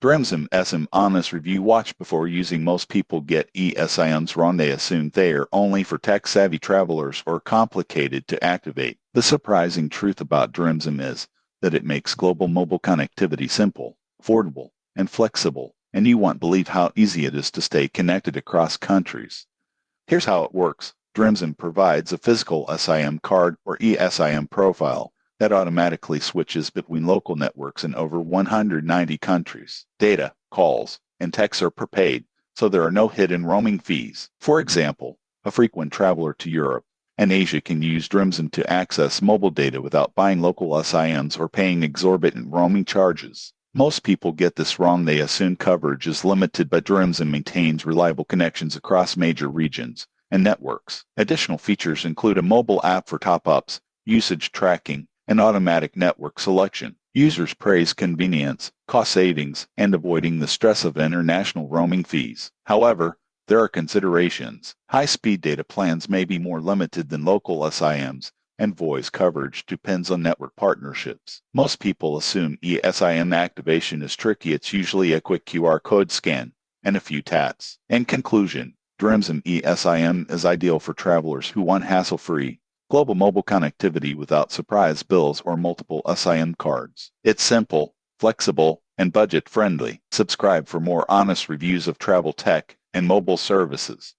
DREAMSIM SM Honest Review Watch before using. Most people get eSIMs wrong. They assume they are only for tech-savvy travelers or complicated to activate. The surprising truth about DREAMSIM is that it makes global mobile connectivity simple, affordable, and flexible, and you won't believe how easy it is to stay connected across countries. Here's how it works. DREAMSIM provides a physical SIM card or eSIM profile that automatically switches between local networks in over 190 countries. Data, calls, and texts are prepaid, so there are no hidden roaming fees. For example, a frequent traveler to Europe and Asia can use DREAMSIM to access mobile data without buying local SIMs or paying exorbitant roaming charges. Most people get this wrong. They assume coverage is limited, but DREAMSIM maintains reliable connections across major regions and networks. Additional features include a mobile app for top-ups, usage tracking, and automatic network selection. Users praise convenience, cost savings, and avoiding the stress of international roaming fees. However, there are considerations. High-speed data plans may be more limited than local SIMs, and voice coverage depends on network partnerships. Most people assume eSIM activation is tricky. It's usually a quick QR code scan and a few taps. In conclusion, DREAMSIM eSIM is ideal for travelers who want hassle-free, global mobile connectivity without surprise bills or multiple SIM cards. It's simple, flexible, and budget-friendly. Subscribe for more honest reviews of travel tech and mobile services.